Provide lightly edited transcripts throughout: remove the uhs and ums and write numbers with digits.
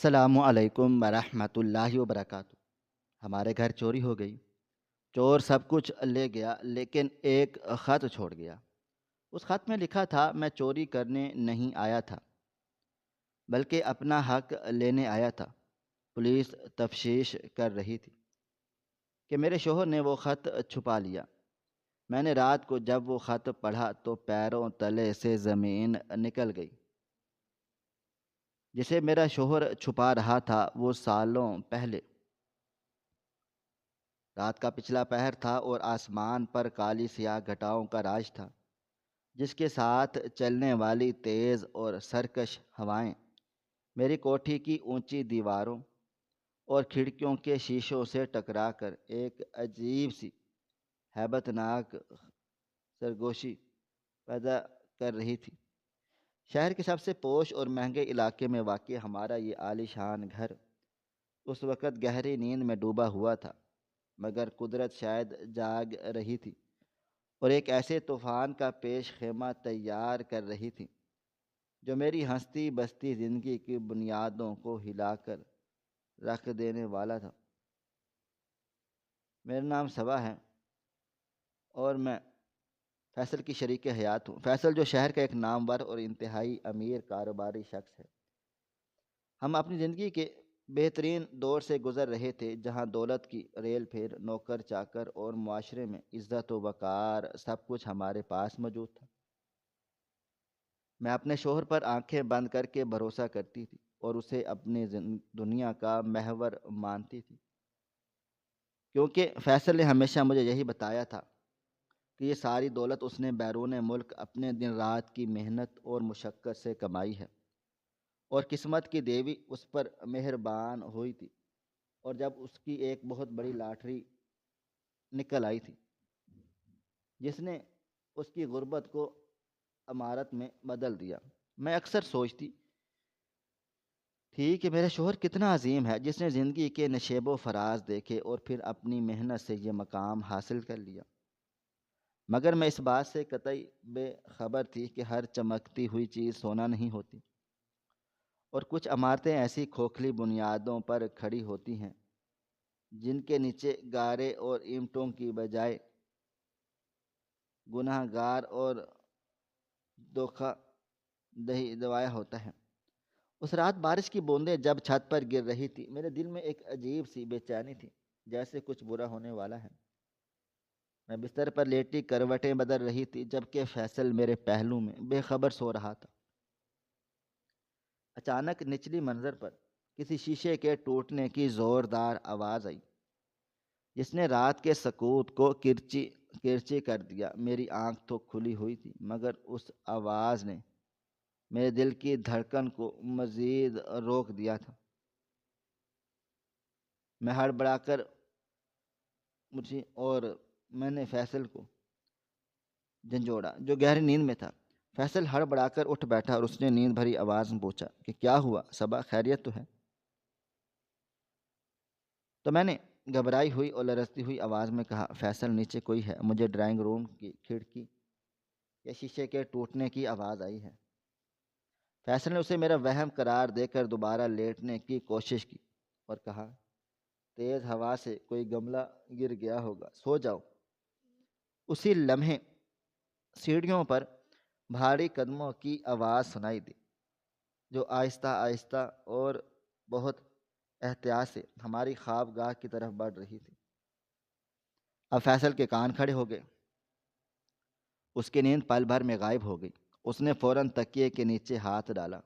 السلام علیکم ورحمۃ اللہ وبرکاتہ۔ ہمارے گھر چوری ہو گئی۔ چور سب کچھ لے گیا لیکن ایک خط چھوڑ گیا۔ اس خط میں لکھا تھا، میں چوری کرنے نہیں آیا تھا بلکہ اپنا حق لینے آیا تھا۔ پولیس تفتیش کر رہی تھی کہ میرے شوہر نے وہ خط چھپا لیا۔ میں نے رات کو جب وہ خط پڑھا تو پیروں تلے سے زمین نکل گئی۔ جسے میرا شوہر چھپا رہا تھا وہ سالوں پہلے رات کا پچھلا پہر تھا اور آسمان پر کالی سیاہ گھٹاؤں کا راج تھا، جس کے ساتھ چلنے والی تیز اور سرکش ہوائیں میری کوٹھی کی اونچی دیواروں اور کھڑکیوں کے شیشوں سے ٹکرا کر ایک عجیب سی ہیبت ناک سرگوشی پیدا کر رہی تھی۔ شہر کے سب سے پوش اور مہنگے علاقے میں واقع ہمارا یہ عالی شان گھر اس وقت گہری نیند میں ڈوبا ہوا تھا، مگر قدرت شاید جاگ رہی تھی اور ایک ایسے طوفان کا پیش خیمہ تیار کر رہی تھی جو میری ہنستی بستی زندگی کی بنیادوں کو ہلا کر رکھ دینے والا تھا۔ میرا نام صبا ہے اور میں فیصل کی شریک حیات ہوں۔ فیصل جو شہر کا ایک نامور اور انتہائی امیر کاروباری شخص ہے۔ ہم اپنی زندگی کے بہترین دور سے گزر رہے تھے، جہاں دولت کی ریل پھیر، نوکر چاکر اور معاشرے میں عزت و وقار سب کچھ ہمارے پاس موجود تھا۔ میں اپنے شوہر پر آنکھیں بند کر کے بھروسہ کرتی تھی اور اسے اپنی دنیا کا محور مانتی تھی، کیونکہ فیصل نے ہمیشہ مجھے یہی بتایا تھا کہ یہ ساری دولت اس نے بیرون ملک اپنے دن رات کی محنت اور مشقت سے کمائی ہے، اور قسمت کی دیوی اس پر مہربان ہوئی تھی اور جب اس کی ایک بہت بڑی لاٹری نکل آئی تھی جس نے اس کی غربت کو امارت میں بدل دیا۔ میں اکثر سوچتی تھی کہ میرا شوہر کتنا عظیم ہے، جس نے زندگی کے نشیب و فراز دیکھے اور پھر اپنی محنت سے یہ مقام حاصل کر لیا، مگر میں اس بات سے قطعی بے خبر تھی کہ ہر چمکتی ہوئی چیز سونا نہیں ہوتی، اور کچھ عمارتیں ایسی کھوکھلی بنیادوں پر کھڑی ہوتی ہیں جن کے نیچے گارے اور اینٹوں کی بجائے گناہ گار اور دھوکہ دہی دوایا ہوتا ہے۔ اس رات بارش کی بوندیں جب چھت پر گر رہی تھی، میرے دل میں ایک عجیب سی بے چینی تھی، جیسے کچھ برا ہونے والا ہے۔ میں بستر پر لیٹی کروٹیں بدل رہی تھی جبکہ فیصل میرے پہلو میں بے خبر سو رہا تھا۔ اچانک نچلی منزل پر کسی شیشے کے ٹوٹنے کی زوردار آواز آئی جس نے رات کے سکوت کو کرچی کرچی کر دیا۔ میری آنکھ تو کھلی ہوئی تھی مگر اس آواز نے میرے دل کی دھڑکن کو مزید روک دیا تھا۔ میں ہڑبڑا کر اٹھی اور میں نے فیصل کو جھنجھوڑا جو گہری نیند میں تھا۔ فیصل ہڑبڑا کر اٹھ بیٹھا اور اس نے نیند بھری آواز میں پوچھا کہ کیا ہوا صبا، خیریت تو ہے؟ تو میں نے گھبرائی ہوئی اور لرزتی ہوئی آواز میں کہا، فیصل نیچے کوئی ہے، مجھے ڈرائنگ روم کی کھڑکی یا شیشے کے ٹوٹنے کی آواز آئی ہے۔ فیصل نے اسے میرا وہم قرار دے کر دوبارہ لیٹنے کی کوشش کی اور کہا، تیز ہوا سے کوئی گملہ گر گیا ہوگا، سو جاؤ۔ اسی لمحے سیڑھیوں پر بھاری قدموں کی آواز سنائی دی جو آہستہ آہستہ اور بہت احتیاط سے ہماری خوابگاہ کی طرف بڑھ رہی تھی۔ اب فیصل کے کان کھڑے ہو گئے، اس کی نیند پل بھر میں غائب ہو گئی۔ اس نے فوراً تکیے کے نیچے ہاتھ ڈالا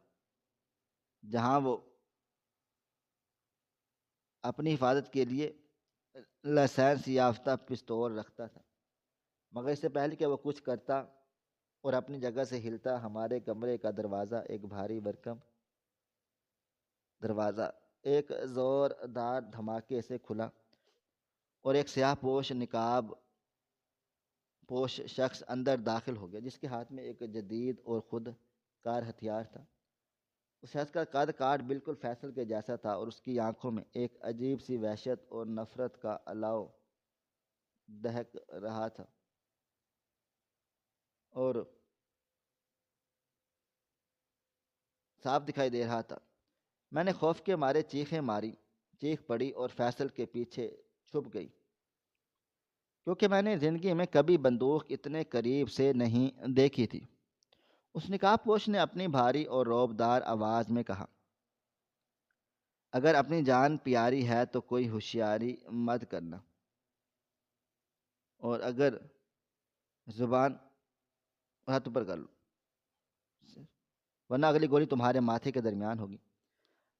جہاں وہ اپنی حفاظت کے لیے لائسنس یافتہ پستول رکھتا تھا، مگر اس سے پہلے کہ وہ کچھ کرتا اور اپنی جگہ سے ہلتا، ہمارے کمرے کا دروازہ، ایک بھاری بھرکم دروازہ، ایک زوردار دھماکے سے کھلا اور ایک سیاہ پوش نقاب پوش شخص اندر داخل ہو گیا جس کے ہاتھ میں ایک جدید اور خود کار ہتھیار تھا۔ اس شخص کا قد کاٹ بالکل فیصل کے جیسا تھا اور اس کی آنکھوں میں ایک عجیب سی وحشت اور نفرت کا الاؤ دہک رہا تھا، اور صاف دکھائی دے رہا تھا میں نے خوف کے مارے چیخیں ماری، چیخ پڑی اور فیصل کے پیچھے چھپ گئی، کیونکہ میں نے زندگی میں کبھی بندوق اتنے قریب سے نہیں دیکھی تھی۔ اس نقاب پوش نے اپنی بھاری اور روبدار آواز میں کہا، اگر اپنی جان پیاری ہے تو کوئی ہوشیاری مت کرنا، اور اگر زبان ہاتھ پر کر لو، ورنہ اگلی گولی تمہارے ماتھے کے درمیان ہوگی۔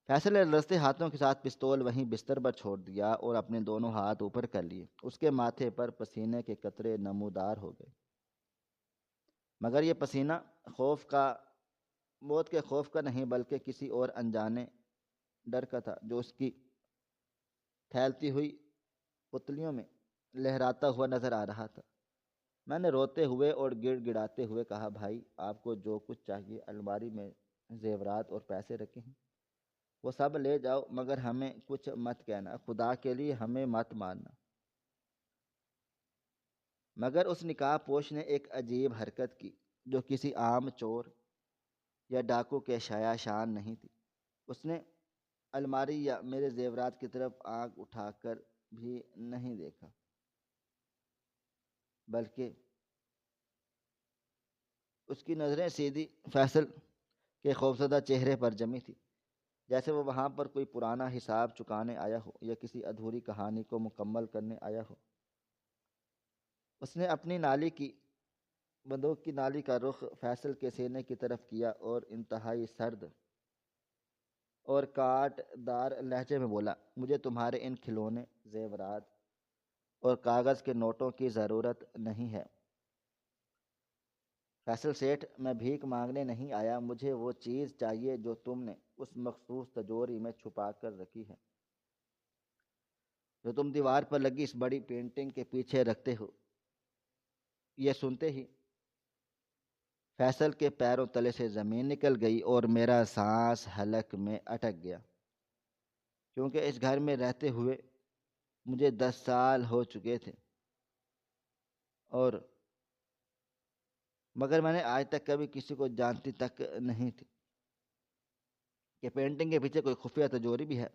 فیصل نے لرزتے ہاتھوں کے ساتھ پستول وہیں بستر پر چھوڑ دیا اور اپنے دونوں ہاتھ اوپر کر لیے۔ اس کے ماتھے پر پسینے کے قطرے نمودار ہو گئے، مگر یہ پسینہ خوف کا موت کے خوف کا نہیں، بلکہ کسی اور انجانے ڈر کا تھا جو اس کی پھیلتی ہوئی پتلیوں میں لہراتا ہوا نظر آ رہا تھا۔ میں نے روتے ہوئے اور گڑ گڑاتے ہوئے کہا، بھائی آپ کو جو کچھ چاہیے الماری میں زیورات اور پیسے رکھے ہیں، وہ سب لے جاؤ، مگر ہمیں کچھ مت کہنا، خدا کے لیے ہمیں مت مارنا۔ مگر اس نقاب پوش نے ایک عجیب حرکت کی جو کسی عام چور یا ڈاکو کے شایع شان نہیں تھی۔ اس نے الماری یا میرے زیورات کی طرف آنکھ اٹھا کر بھی نہیں دیکھا، بلکہ اس کی نظریں سیدھی فیصل کے خوفزدہ چہرے پر جمی تھی، جیسے وہ وہاں پر کوئی پرانا حساب چکانے آیا ہو یا کسی ادھوری کہانی کو مکمل کرنے آیا ہو۔ اس نے اپنی نالی کی بندوق کی نالی کا رخ فیصل کے سینے کی طرف کیا اور انتہائی سرد اور کاٹ دار لہجے میں بولا، مجھے تمہارے ان کھلونے زیورات اور کاغذ کے نوٹوں کی ضرورت نہیں ہے فیصل سیٹھ، میں بھیک مانگنے نہیں آیا، مجھے وہ چیز چاہیے جو تم نے اس مخصوص تجوری میں چھپا کر رکھی ہے، جو تم دیوار پر لگی اس بڑی پینٹنگ کے پیچھے رکھتے ہو۔ یہ سنتے ہی فیصل کے پیروں تلے سے زمین نکل گئی اور میرا سانس حلق میں اٹک گیا، کیونکہ اس گھر میں رہتے ہوئے مجھے 10 سال ہو چکے تھے، اور مگر میں نے آج تک کبھی کسی کو جانتی تک نہیں تھی کہ پینٹنگ کے پیچھے کوئی خفیہ تجوری بھی ہے۔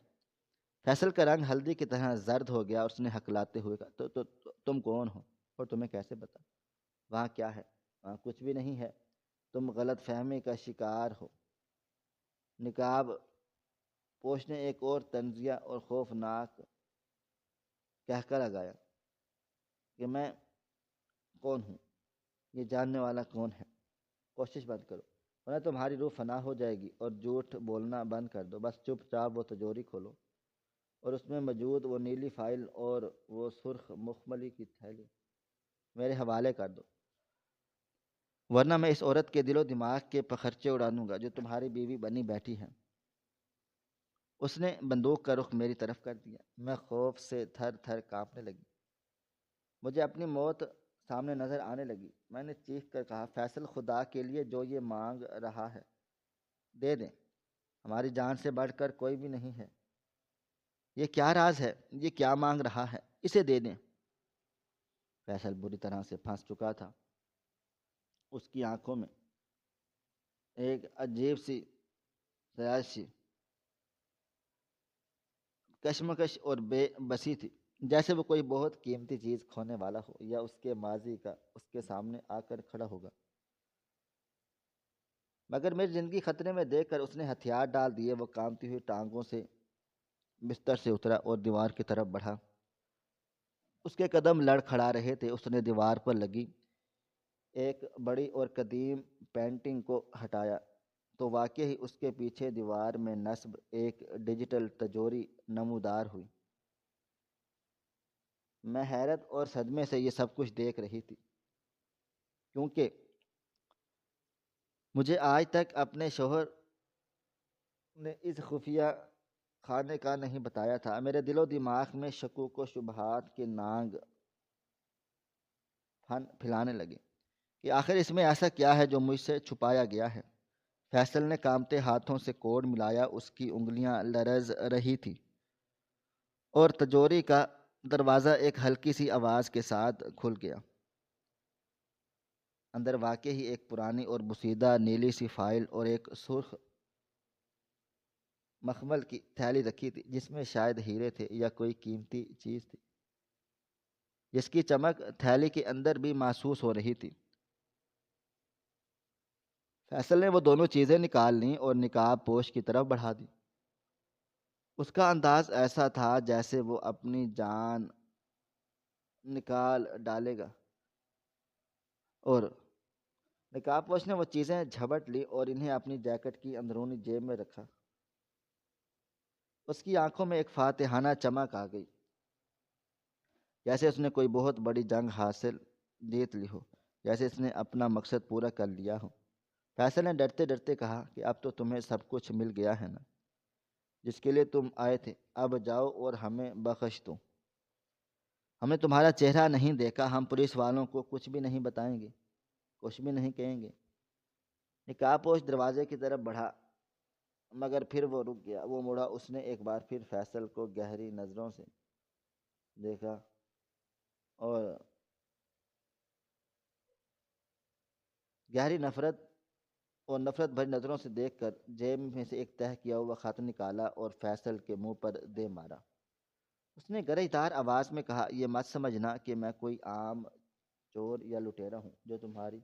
فیصل کا رنگ ہلدی کی طرح زرد ہو گیا، اس نے ہکلاتے ہوئے کہا، تم کون ہو اور تمہیں کیسے پتا وہاں کیا ہے؟ وہاں کچھ بھی نہیں ہے، تم غلط فہمی کا شکار ہو۔ نقاب پوش نے ایک اور طنزیہ اور خوفناک کہکا لگایا کہ میں کون ہوں، یہ جاننے والا کون ہے؟ کوشش بند کرو، ورنہ تمہاری روح فنا ہو جائے گی، اور جھوٹ بولنا بند کر دو، بس چپ چاپ وہ تجوری کھولو اور اس میں موجود وہ نیلی فائل اور وہ سرخ مخملی کی تھیلی میرے حوالے کر دو، ورنہ میں اس عورت کے دل و دماغ کے پخرچے اڑا دوں گا جو تمہاری بیوی بنی بیٹھی ہے۔ اس نے بندوق کا رخ میری طرف کر دیا، میں خوف سے تھر تھر کانپنے لگی، مجھے اپنی موت سامنے نظر آنے لگی۔ میں نے چیخ کر کہا، فیصل خدا کے لیے جو یہ مانگ رہا ہے دے دیں، ہماری جان سے بڑھ کر کوئی بھی نہیں ہے، یہ کیا راز ہے، یہ کیا مانگ رہا ہے، اسے دے دیں۔ فیصل بری طرح سے پھنس چکا تھا، اس کی آنکھوں میں ایک عجیب سی سیاسی کشمکش اور بے بسی تھی، جیسے وہ کوئی بہت قیمتی چیز کھونے والا ہو یا اس کے ماضی کا اس کے سامنے آ کر کھڑا ہوگا۔ مگر میری زندگی خطرے میں دیکھ کر اس نے ہتھیار ڈال دیے، وہ کانپتی ہوئی ٹانگوں سے بستر سے اترا اور دیوار کی طرف بڑھا۔ اس کے قدم لڑ کھڑا رہے تھے، اس نے دیوار پر لگی ایک بڑی اور قدیم پینٹنگ کو ہٹایا تو واقعی اس کے پیچھے دیوار میں نصب ایک ڈیجیٹل تجوری نمودار ہوئی۔ میں حیرت اور صدمے سے یہ سب کچھ دیکھ رہی تھی، کیونکہ مجھے آج تک اپنے شوہر نے اس خفیہ خانے کا نہیں بتایا تھا۔ میرے دل و دماغ میں شکوک و شبہات کے نانگ پھیلانے لگے کہ آخر اس میں ایسا کیا ہے جو مجھ سے چھپایا گیا ہے۔ فیصل نے کانپتے ہاتھوں سے کوڈ ملایا، اس کی انگلیاں لرز رہی تھی اور تجوری کا دروازہ ایک ہلکی سی آواز کے ساتھ کھل گیا۔ اندر واقعی ایک پرانی اور بوسیدہ نیلی سی فائل اور ایک سرخ مخمل کی تھیلی رکھی تھی جس میں شاید ہیرے تھے یا کوئی قیمتی چیز تھی، جس کی چمک تھیلی کے اندر بھی محسوس ہو رہی تھی۔ فیصل نے وہ دونوں چیزیں نکال لیں اور نقاب پوش کی طرف بڑھا دی۔ اس کا انداز ایسا تھا جیسے وہ اپنی جان نکال ڈالے گا، اور نقاب پوش نے وہ چیزیں جھپٹ لی اور انہیں اپنی جیکٹ کی اندرونی جیب میں رکھا۔ اس کی آنکھوں میں ایک فاتحانہ چمک آ گئی، جیسے اس نے کوئی بہت بڑی جنگ حاصل جیت لی ہو، جیسے اس نے اپنا مقصد پورا کر لیا ہو۔ فیصل نے ڈرتے ڈرتے کہا کہ اب تو تمہیں سب کچھ مل گیا ہے نا، جس کے لیے تم آئے تھے، اب جاؤ اور ہمیں بخش دو۔ ہم نے تمہارا چہرہ نہیں دیکھا، ہم پولیس والوں کو کچھ بھی نہیں بتائیں گے، کچھ بھی نہیں کہیں گے۔ نقاب پوش دروازے کی طرف بڑھا، مگر پھر وہ رک گیا۔ وہ مڑا، اس نے ایک بار پھر فیصل کو گہری نظروں سے دیکھا اور گہری نفرت بھری نظروں سے دیکھ کر جیب میں سے ایک تہہ کیا ہوا خط نکالا اور فیصل کے منہ پر دے مارا۔ اس نے گرج دار آواز میں کہا، یہ مت سمجھنا کہ میں کوئی عام چور یا لٹیرا ہوں جو تمہاری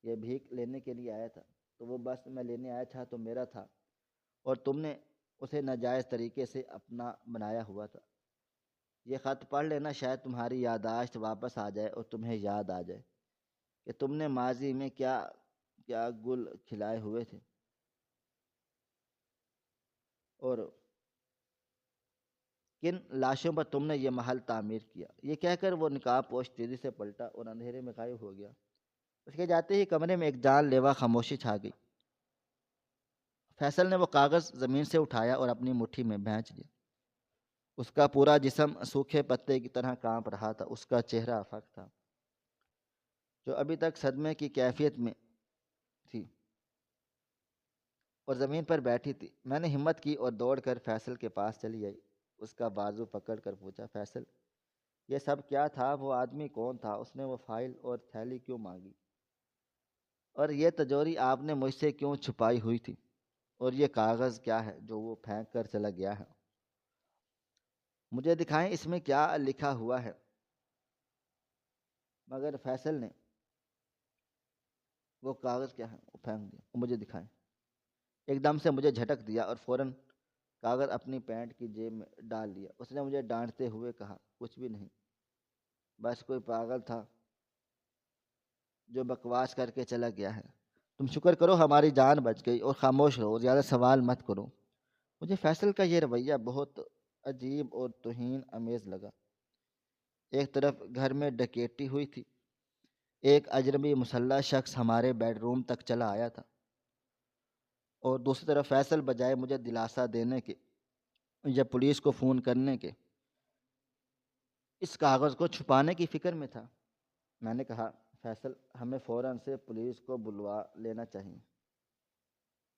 یہ بھیک لینے کے لیے آیا تھا۔ تو وہ بس میں لینے آیا تھا تو میرا تھا، اور تم نے اسے ناجائز طریقے سے اپنا بنایا ہوا تھا۔ یہ خط پڑھ لینا، شاید تمہاری یادداشت واپس آ جائے اور تمہیں یاد آ جائے کہ تم نے ماضی میں کیا کیا گل کھلائے ہوئے تھے، اور کن لاشوں پر تم نے یہ محل تعمیر کیا۔ یہ کہہ کر وہ نقاب پوش تیزی سے پلٹا اور اندھیرے میں غائب ہو گیا۔ اس کے جاتے ہی کمرے میں ایک جان لیوا خاموشی چھا گئی۔ فیصل نے وہ کاغذ زمین سے اٹھایا اور اپنی مٹھی میں بھینچ لیا۔ اس کا پورا جسم سوکھے پتے کی طرح کانپ رہا تھا۔ اس کا چہرہ افق تھا، جو ابھی تک صدمے کی کیفیت میں تھی اور زمین پر بیٹھی تھی۔ میں نے ہمت کی اور دوڑ کر فیصل کے پاس چلی آئی۔ اس کا بازو پکڑ کر پوچھا، فیصل، یہ سب کیا تھا؟ وہ آدمی کون تھا؟ اس نے وہ فائل اور تھیلی کیوں مانگی؟ اور یہ تجوری آپ نے مجھ سے کیوں چھپائی ہوئی تھی؟ اور یہ کاغذ کیا ہے جو وہ پھینک کر چلا گیا ہے؟ مجھے دکھائیں، اس میں کیا لکھا ہوا ہے؟ مگر فیصل نے وہ کاغذ کیا ہے وہ پھینک دیا۔ مجھے دکھائیں۔ ایک دم سے مجھے جھٹک دیا اور فوراً کاغذ اپنی پینٹ کی جیب میں ڈال دیا۔ اس نے مجھے ڈانٹتے ہوئے کہا، کچھ بھی نہیں، بس کوئی پاگل تھا جو بکواس کر کے چلا گیا ہے۔ تم شکر کرو ہماری جان بچ گئی، اور خاموش رہو، زیادہ سوال مت کرو۔ مجھے فیصل کا یہ رویہ بہت عجیب اور توہین آمیز لگا۔ ایک طرف گھر میں ڈکیتی ہوئی تھی، ایک اجنبی مسلح شخص ہمارے بیڈ روم تک چلا آیا تھا، اور دوسری طرف فیصل بجائے مجھے دلاسا دینے کے یا پولیس کو فون کرنے کے اس کاغذ کو چھپانے کی فکر میں تھا۔ میں نے کہا، فیصل، ہمیں فوراً سے پولیس کو بلوا لینا چاہیے،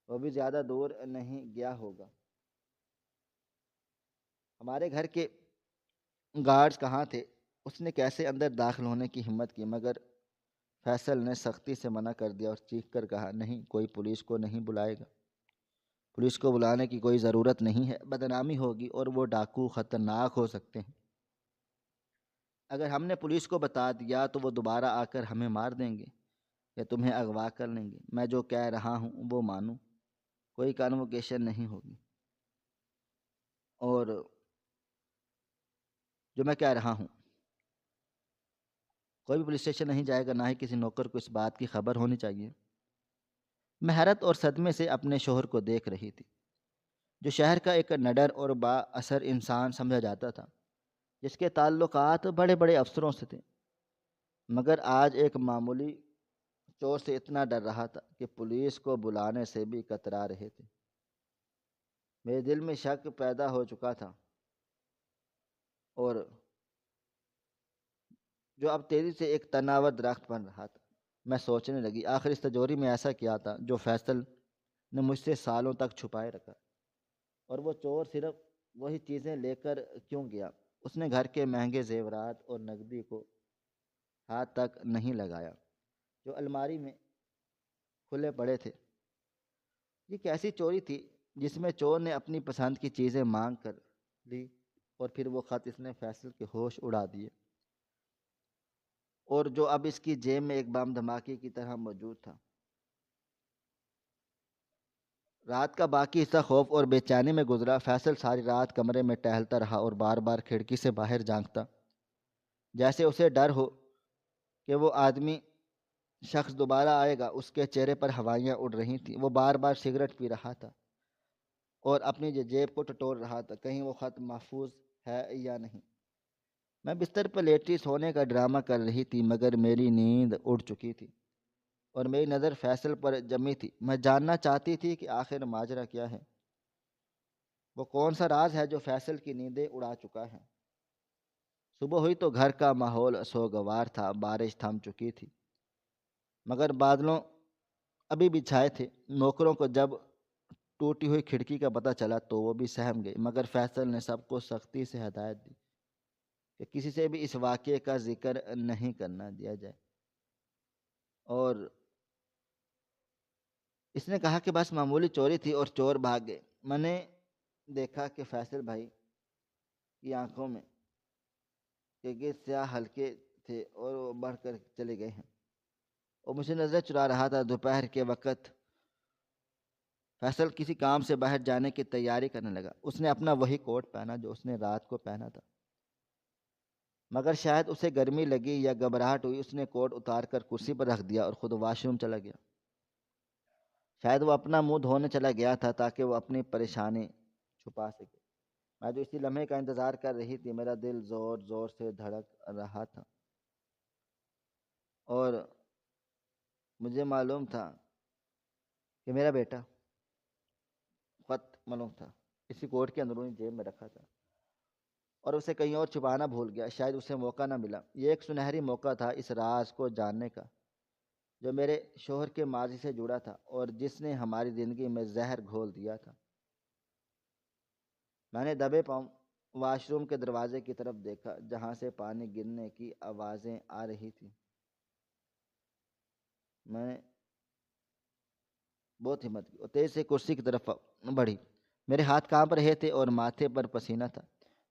وہ بھی زیادہ دور نہیں گیا ہوگا۔ ہمارے گھر کے گارڈز کہاں تھے؟ اس نے کیسے اندر داخل ہونے کی ہمت کی، مگر فیصل نے سختی سے منع کر دیا اور چیخ کر کہا، نہیں، کوئی پولیس کو نہیں بلائے گا، پولیس کو بلانے کی کوئی ضرورت نہیں ہے، بدنامی ہوگی اور وہ ڈاکو خطرناک ہو سکتے ہیں۔ اگر ہم نے پولیس کو بتا دیا تو وہ دوبارہ آ کر ہمیں مار دیں گے یا تمہیں اغوا کر لیں گے۔ میں جو کہہ رہا ہوں وہ مانو، کوئی کنووکیشن نہیں ہوگی، اور جو میں کہہ رہا ہوں، کوئی بھی پولیس اسٹیشن نہیں جائے گا، نہ ہی کسی نوکر کو اس بات کی خبر ہونی چاہیے۔ میں حیرت اور صدمے سے اپنے شوہر کو دیکھ رہی تھی، جو شہر کا ایک نڈر اور با اثر انسان سمجھا جاتا تھا، جس کے تعلقات بڑے بڑے افسروں سے تھے، مگر آج ایک معمولی چور سے اتنا ڈر رہا تھا کہ پولیس کو بلانے سے بھی کترا رہے تھے۔ میرے دل میں شک پیدا ہو چکا تھا، اور جو اب تیزی سے ایک تناور درخت بن رہا تھا۔ میں سوچنے لگی، آخر اس تجوری میں ایسا کیا تھا جو فیصل نے مجھ سے سالوں تک چھپائے رکھا، اور وہ چور صرف وہی چیزیں لے کر کیوں گیا؟ اس نے گھر کے مہنگے زیورات اور نقدی کو ہاتھ تک نہیں لگایا جو الماری میں کھلے پڑے تھے۔ یہ کیسی چوری تھی جس میں چور نے اپنی پسند کی چیزیں مانگ کر لی اور پھر وہ خط اس نے فیصل کے ہوش اڑا دیے، اور جو اب اس کی جیب میں ایک بم دھماکے کی طرح موجود تھا۔ رات کا باقی حصہ خوف اور بے چینی میں گزرا۔ فیصل ساری رات کمرے میں ٹہلتا رہا اور بار بار کھڑکی سے باہر جھانکتا، جیسے اسے ڈر ہو کہ وہ آدمی شخص دوبارہ آئے گا۔ اس کے چہرے پر ہوائیاں اڑ رہی تھیں۔ وہ بار بار سگریٹ پی رہا تھا اور اپنی جیب کو ٹٹول رہا تھا، کہیں وہ خط محفوظ ہے یا نہیں۔ میں بستر پر لیٹی سونے کا ڈرامہ کر رہی تھی، مگر میری نیند اڑ چکی تھی اور میری نظر فیصل پر جمی تھی۔ میں جاننا چاہتی تھی کہ آخر ماجرا کیا ہے، وہ کون سا راز ہے جو فیصل کی نیندیں اڑا چکا ہے۔ صبح ہوئی تو گھر کا ماحول سوگوار تھا۔ بارش تھم چکی تھی مگر بادلوں ابھی بھی چھائے تھے۔ نوکروں کو جب ٹوٹی ہوئی کھڑکی کا پتہ چلا تو وہ بھی سہم گئے، مگر فیصل نے سب کو سختی سے ہدایت دی کہ کسی سے بھی اس واقعے کا ذکر نہیں کرنا دیا جائے، اور اس نے کہا کہ بس معمولی چوری تھی اور چور بھاگ گئے۔ میں نے دیکھا کہ فیصل بھائی کی آنکھوں میں کے گرد سیاہ ہلکے تھے اور وہ بڑھ کر چلے گئے ہیں، اور مجھے نظر چرا رہا تھا۔ دوپہر کے وقت فیصل کسی کام سے باہر جانے کی تیاری کرنے لگا۔ اس نے اپنا وہی کوٹ پہنا جو اس نے رات کو پہنا تھا، مگر شاید اسے گرمی لگی یا گھبراہٹ ہوئی، اس نے کوٹ اتار کر کرسی پر رکھ دیا اور خود واش روم چلا گیا۔ شاید وہ اپنا منہ دھونے چلا گیا تھا تاکہ وہ اپنی پریشانی چھپا سکے۔ میں جو اسی لمحے کا انتظار کر رہی تھی، میرا دل زور زور سے دھڑک رہا تھا اور مجھے معلوم تھا کہ میرا بیٹا خط معلوم تھا اسی کوٹ کے اندرونی جیب میں رکھا تھا اور اسے کہیں اور چھپانا بھول گیا۔ شاید اسے موقع نہ ملا۔ یہ ایک سنہری موقع تھا اس راز کو جاننے کا جو میرے شوہر کے ماضی سے جڑا تھا اور جس نے ہماری زندگی میں زہر گھول دیا تھا۔ میں نے دبے پاؤں واش روم کے دروازے کی طرف دیکھا جہاں سے پانی گرنے کی آوازیں آ رہی تھیں۔ میں نے بہت ہمت کی اور تیز سے کرسی کی طرف بڑھی۔ میرے ہاتھ کانپ رہے تھے اور ماتھے پر پسینہ تھا۔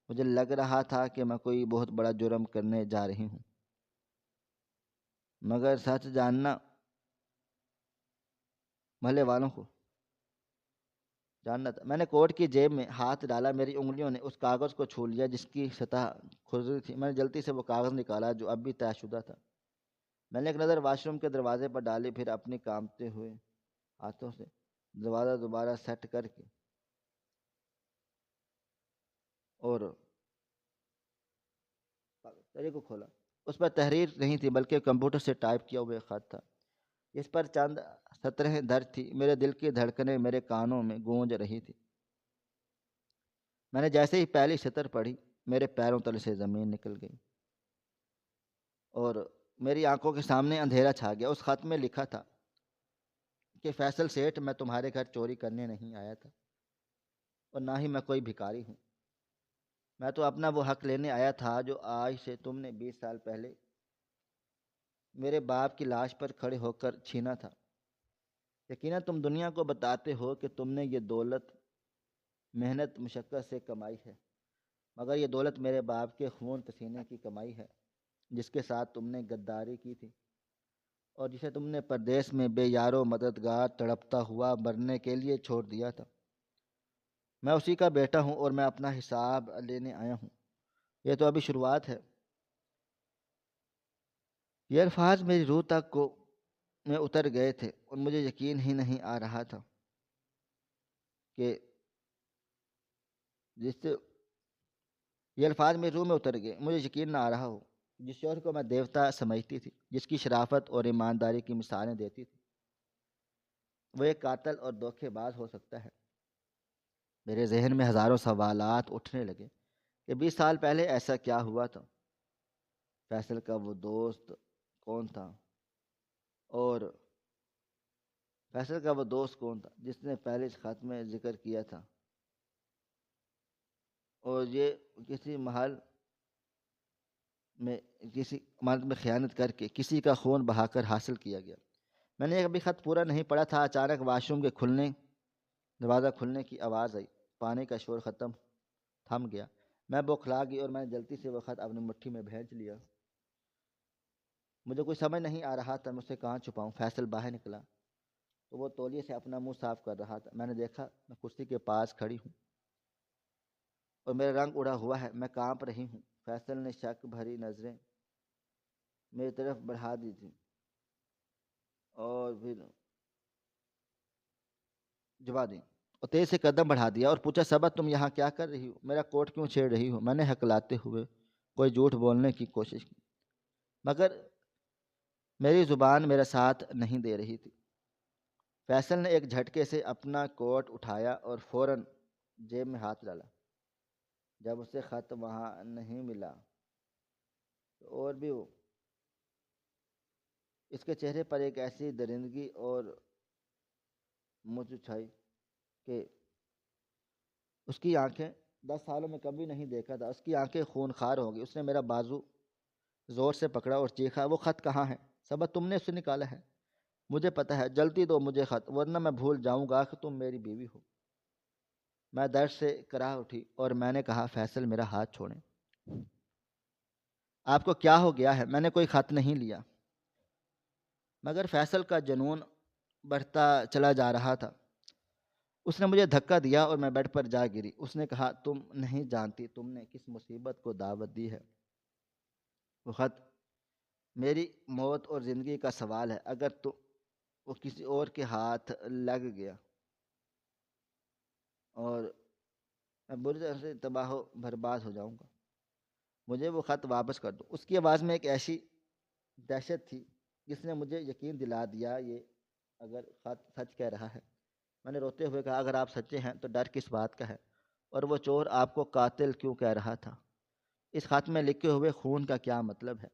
مجھے لگ رہا تھا کہ میں کوئی بہت بڑا جرم کرنے جا رہی ہوں، مگر سچ جاننا محلے والوں کو جاننا تھا۔ میں نے کوٹ کی جیب میں ہاتھ ڈالا، میری انگلیوں نے اس کاغذ کو چھو لیا جس کی سطح کھرری تھی۔ میں نے جلدی سے وہ کاغذ نکالا جو اب بھی طے شدہ تھا۔ میں نے ایک نظر واش روم کے دروازے پر ڈالی، پھر اپنی کانپتے ہوئے ہاتھوں سے دروازہ دوبارہ سیٹ کر کے اور تری کو کھولا۔ اس پر تحریر نہیں تھی بلکہ کمپیوٹر سے ٹائپ کیا ہوا خط تھا۔ اس پر چند سطریں درج تھی۔ میرے دل کی دھڑکنیں میرے کانوں میں گونج رہی تھی۔ میں نے جیسے ہی پہلی سطر پڑھی، میرے پیروں تلے سے زمین نکل گئی اور میری آنکھوں کے سامنے اندھیرا چھا گیا۔ اس خط میں لکھا تھا کہ فیصل سیٹھ، میں تمہارے گھر چوری کرنے نہیں آیا تھا اور نہ ہی میں کوئی بھکاری ہوں۔ میں تو اپنا وہ حق لینے آیا تھا جو آج سے تم نے 20 سال پہلے میرے باپ کی لاش پر کھڑے ہو کر چھینا تھا۔ یقیناً تم دنیا کو بتاتے ہو کہ تم نے یہ دولت محنت مشقت سے کمائی ہے، مگر یہ دولت میرے باپ کے خون پسینے کی کمائی ہے جس کے ساتھ تم نے غداری کی تھی اور جسے تم نے پردیس میں بے یار و مددگار تڑپتا ہوا مرنے کے لیے چھوڑ دیا تھا۔ میں اسی کا بیٹا ہوں اور میں اپنا حساب لینے آیا ہوں۔ یہ تو ابھی شروعات ہے۔ یہ الفاظ میری روح تک کو میں اتر گئے تھے اور مجھے یقین ہی نہیں آ رہا تھا کہ جس سے یہ الفاظ میری روح میں اتر گئے، مجھے یقین نہ آ رہا ہو جس شوہر کو میں دیوتا سمجھتی تھی، جس کی شرافت اور ایمانداری کی مثالیں دیتی تھی، وہ ایک قاتل اور دھوکے باز ہو سکتا ہے۔ میرے ذہن میں ہزاروں سوالات اٹھنے لگے کہ 20 سال پہلے ایسا کیا ہوا تھا؟ فیصل کا وہ دوست کون تھا اور فیصل کا وہ دوست کون تھا جس نے پہلے اس خط میں ذکر کیا تھا، اور یہ کسی محل میں کسی عمارت میں خیانت کر کے کسی کا خون بہا کر حاصل کیا گیا۔ میں نے ابھی خط پورا نہیں پڑھا تھا، اچانک واش روم کے کھلنے دروازہ کھلنے کی آواز آئی، پانی کا شور تھم گیا۔ میں بوکھلا گئی اور میں نے جلدی سے وہ خط اپنی مٹھی میں بھیج لیا۔ مجھے کوئی سمجھ نہیں آ رہا تھا میں اسے کہاں چھپاؤں۔ فیصل باہر نکلا تو وہ تولیے سے اپنا منہ صاف کر رہا تھا۔ میں نے دیکھا میں کرسی کے پاس کھڑی ہوں اور میرا رنگ اڑا ہوا ہے، میں کانپ رہی ہوں۔ فیصل نے شک بھری نظریں میری طرف بڑھا دی تھی اور پھر جبا دی اور تیز سے قدم بڑھا دیا اور پوچھا، صبا تم یہاں کیا کر رہی ہو؟ میرا کوٹ کیوں چھیڑ رہی ہو؟ میں نے ہکلاتے ہوئے کوئی جھوٹ بولنے کی کوشش کی، مگر میری زبان میرا ساتھ نہیں دے رہی تھی۔ فیصل نے ایک جھٹکے سے اپنا کوٹ اٹھایا اور فوراً جیب میں ہاتھ ڈالا۔ جب اسے خط وہاں نہیں ملا تو اور بھی وہ اس کے چہرے پر ایک ایسی درندگی اور مچ چھائی کہ اس کی آنکھیں 10 سالوں میں کبھی نہیں دیکھا تھا۔ اس کی آنکھیں خون خوار ہو گئی۔ اس نے میرا بازو زور سے پکڑا اور چیخا، وہ خط کہاں ہے؟ صبا تم نے اسے نکالا ہے؟ مجھے پتہ ہے، جلدی دو مجھے خط، ورنہ میں بھول جاؤں گا کہ تم میری بیوی ہو۔ میں درد سے کراہ اٹھی اور میں نے کہا، فیصل میرا ہاتھ چھوڑیں۔ آپ کو کیا ہو گیا ہے؟ میں نے کوئی خط نہیں لیا۔ مگر فیصل کا جنون بڑھتا چلا جا رہا تھا۔ اس نے مجھے دھکا دیا اور میں بیڈ پر جا گری۔ اس نے کہا، تم نہیں جانتی تم نے کس مصیبت کو دعوت دی ہے۔ وہ خط میری موت اور زندگی کا سوال ہے۔ اگر تو وہ کسی اور کے ہاتھ لگ گیا اور میں بری طرح سے تباہ و برباد ہو جاؤں گا، مجھے وہ خط واپس کر دو۔ اس کی آواز میں ایک ایسی دہشت تھی جس نے مجھے یقین دلا دیا یہ اگر خط سچ کہہ رہا ہے۔ میں نے روتے ہوئے کہا، اگر آپ سچے ہیں تو ڈر کس بات کا ہے؟ اور وہ چور آپ کو قاتل کیوں کہہ رہا تھا؟ اس خط میں لکھے ہوئے خون کا کیا مطلب ہے؟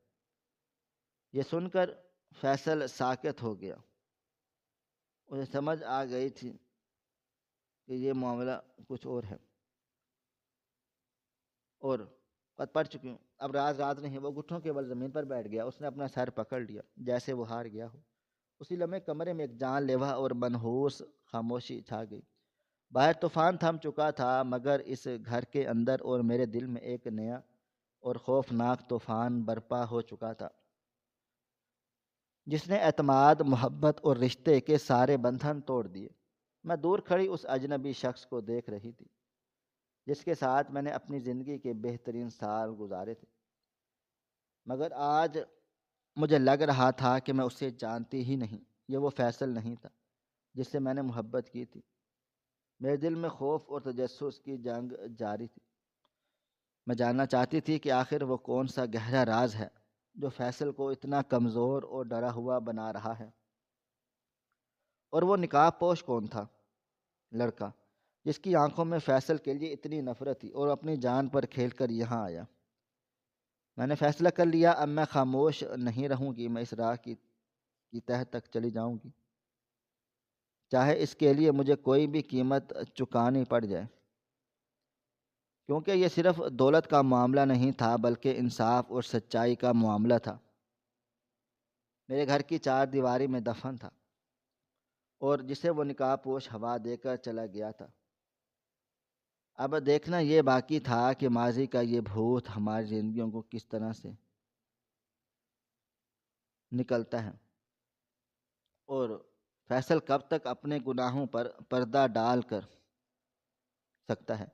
یہ سن کر فیصل ساکت ہو گیا۔ اسے سمجھ آ گئی تھی کہ یہ معاملہ کچھ اور ہے اور خط پڑھ چکی ہوں۔ اب راز نہیں، وہ گھٹنوں کے بل زمین پر بیٹھ گیا۔ اس نے اپنا سر پکڑ لیا جیسے وہ ہار گیا ہو۔ اسی لمحے کمرے میں ایک جان لیوا اور منحوس خاموشی چھا گئی۔ باہر طوفان تھم چکا تھا، مگر اس گھر کے اندر اور میرے دل میں ایک نیا اور خوفناک طوفان برپا ہو چکا تھا، جس نے اعتماد، محبت اور رشتے کے سارے بندھن توڑ دیے۔ میں دور کھڑی اس اجنبی شخص کو دیکھ رہی تھی جس کے ساتھ میں نے اپنی زندگی کے بہترین سال گزارے تھے، مگر آج مجھے لگ رہا تھا کہ میں اسے جانتی ہی نہیں۔ یہ وہ فیصل نہیں تھا جس سے میں نے محبت کی تھی۔ میرے دل میں خوف اور تجسس کی جنگ جاری تھی۔ میں جاننا چاہتی تھی کہ آخر وہ کون سا گہرا راز ہے جو فیصل کو اتنا کمزور اور ڈرا ہوا بنا رہا ہے۔ اور وہ نقاب پوش کون تھا لڑکا جس کی آنکھوں میں فیصل کے لیے اتنی نفرت تھی اور اپنی جان پر کھیل کر یہاں آیا؟ میں نے فیصلہ کر لیا، اب میں خاموش نہیں رہوں گی۔ میں اس راہ کی تہہ تک چلی جاؤں گی، چاہے اس کے لیے مجھے کوئی بھی قیمت چکانی پڑ جائے، کیونکہ یہ صرف دولت کا معاملہ نہیں تھا بلکہ انصاف اور سچائی کا معاملہ تھا۔ میرے گھر کی 4 دیواری میں دفن تھا اور جسے وہ نقاب پوش ہوا دے کر چلا گیا تھا۔ اب دیکھنا یہ باقی تھا کہ ماضی کا یہ بھوت ہماری زندگیوں کو کس طرح سے نکلتا ہے اور فیصل کب تک اپنے گناہوں پر پردہ ڈال کر سکتا ہے۔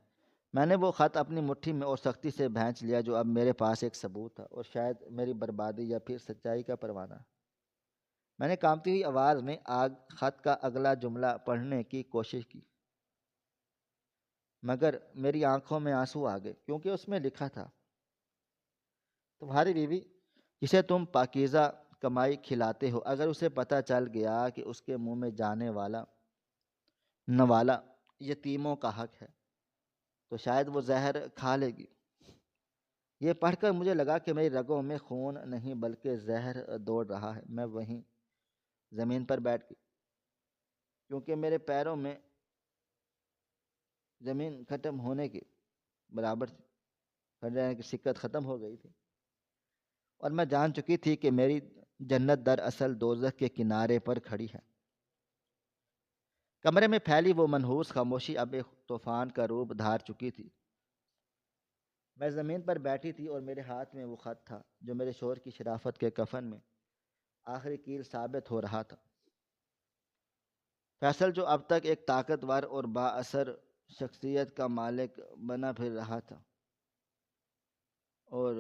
میں نے وہ خط اپنی مٹھی میں اور سختی سے بھینچ لیا جو اب میرے پاس ایک ثبوت تھا اور شاید میری بربادی یا پھر سچائی کا پروانہ۔ میں نے کانپتی ہوئی آواز میں خط کا اگلا جملہ پڑھنے کی کوشش کی، مگر میری آنکھوں میں آنسو آ گئے، کیونکہ اس میں لکھا تھا، تمہاری بیوی جسے تم پاکیزہ کمائی کھلاتے ہو، اگر اسے پتہ چل گیا کہ اس کے منہ میں جانے والا نوالا یتیموں کا حق ہے تو شاید وہ زہر کھا لے گی۔ یہ پڑھ کر مجھے لگا کہ میری رگوں میں خون نہیں بلکہ زہر دوڑ رہا ہے۔ میں وہیں زمین پر بیٹھ گئی، کیونکہ میرے پیروں میں زمین ختم ہونے کے برابر تھی، کھڑے رہنے کی شکت ختم ہو گئی تھی اور میں جان چکی تھی کہ میری جنت دراصل دوزخ کے کنارے پر کھڑی ہے۔ کمرے میں پھیلی وہ منحوس خاموشی اب ایک طوفان کا روپ دھار چکی تھی۔ میں زمین پر بیٹھی تھی اور میرے ہاتھ میں وہ خط تھا جو میرے شوہر کی شرافت کے کفن میں آخری کیل ثابت ہو رہا تھا۔ فیصل جو اب تک ایک طاقتور اور با اثر شخصیت کا مالک بنا پھر رہا تھا، اور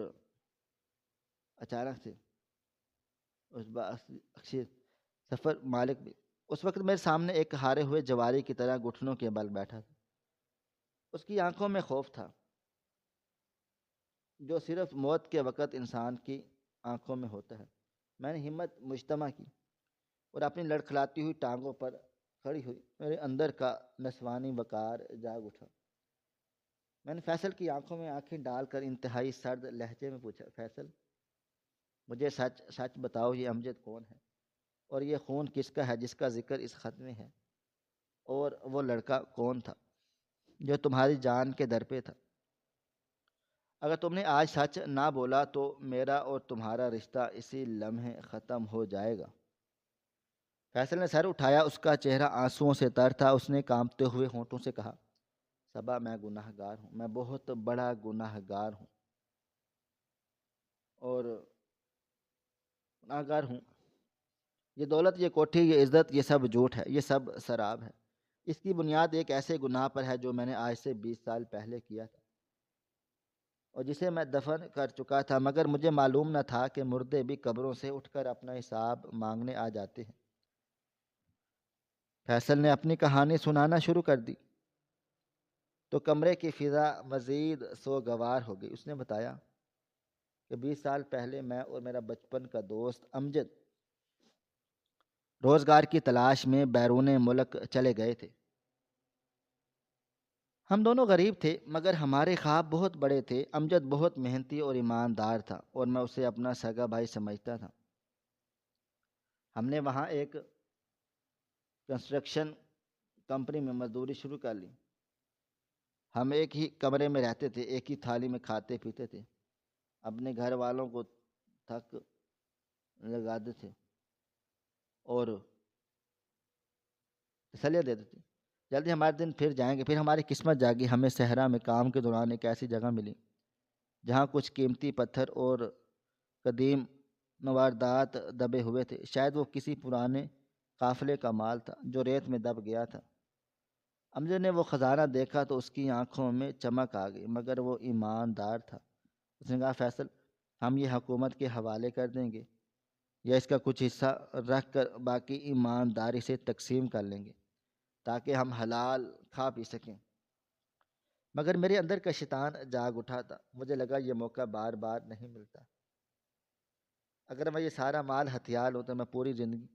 اچانک سے اس با اثر سفر مالک بھی اس وقت میرے سامنے ایک ہارے ہوئے جواری کی طرح گھٹنوں کے بل بیٹھا تھا۔ اس کی آنکھوں میں خوف تھا جو صرف موت کے وقت انسان کی آنکھوں میں ہوتا ہے۔ میں نے ہمت مجتمع کی اور اپنی لڑکھلاتی ہوئی ٹانگوں پر کھڑی ہوئی، میرے اندر کا نسوانی وقار جاگ اٹھا۔ میں نے فیصل کی آنکھوں میں آنکھیں ڈال کر انتہائی سرد لہجے میں پوچھا، فیصل مجھے سچ سچ بتاؤ، یہ امجد کون ہے؟ اور یہ خون کس کا ہے جس کا ذکر اس خط میں ہے؟ اور وہ لڑکا کون تھا جو تمہاری جان کے در پہ تھا؟ اگر تم نے آج سچ نہ بولا تو میرا اور تمہارا رشتہ اسی لمحے ختم ہو جائے گا۔ فیصل نے سر اٹھایا، اس کا چہرہ آنسوؤں سے تر تھا۔ اس نے کانپتے ہوئے ہونٹوں سے کہا، صبا میں گناہ گار ہوں، میں بہت بڑا گناہ گار ہوں، اور گناہ گار ہوں۔ یہ دولت، یہ کوٹھی، یہ عزت، یہ سب جھوٹ ہے، یہ سب سراب ہے۔ اس کی بنیاد ایک ایسے گناہ پر ہے جو میں نے آج سے 20 سال پہلے کیا تھا اور جسے میں دفن کر چکا تھا، مگر مجھے معلوم نہ تھا کہ مردے بھی قبروں سے اٹھ کر اپنا حساب مانگنے آ جاتے ہیں۔ فیصل نے اپنی کہانی سنانا شروع کر دی تو کمرے کی فضا مزید سوگوار ہو گئی۔ اس نے بتایا کہ 20 سال پہلے میں اور میرا بچپن کا دوست امجد روزگار کی تلاش میں بیرون ملک چلے گئے تھے۔ ہم دونوں غریب تھے مگر ہمارے خواب بہت بڑے تھے۔ امجد بہت محنتی اور ایماندار تھا اور میں اسے اپنا سگا بھائی سمجھتا تھا۔ ہم نے وہاں ایک کنسٹرکشن کمپنی میں مزدوری شروع کر لی۔ ہم ایک ہی کمرے میں رہتے تھے، ایک ہی تھالی میں کھاتے پیتے تھے، اپنے گھر والوں کو تھک لگاتے تھے اور تسلیاں دیتے تھے، جلدی ہمارے دن پھر جائیں گے۔ پھر ہماری قسمت جاگی، ہمیں صحرا میں کام کے دوران ایک ایسی جگہ ملی جہاں کچھ قیمتی پتھر اور قدیم نواردات دبے ہوئے تھے۔ شاید وہ کسی پرانے قافلے کا مال تھا جو ریت میں دب گیا تھا۔ امجد نے وہ خزانہ دیکھا تو اس کی آنکھوں میں چمک آ گئی، مگر وہ ایماندار تھا۔ اس نے کہا، فیصل ہم یہ حکومت کے حوالے کر دیں گے یا اس کا کچھ حصہ رکھ کر باقی ایمانداری سے تقسیم کر لیں گے تاکہ ہم حلال کھا پی سکیں۔ مگر میرے اندر کا شیطان جاگ اٹھا تھا۔ مجھے لگا یہ موقع بار بار نہیں ملتا۔ اگر میں یہ سارا مال ہتھیار ہو تو میں پوری زندگی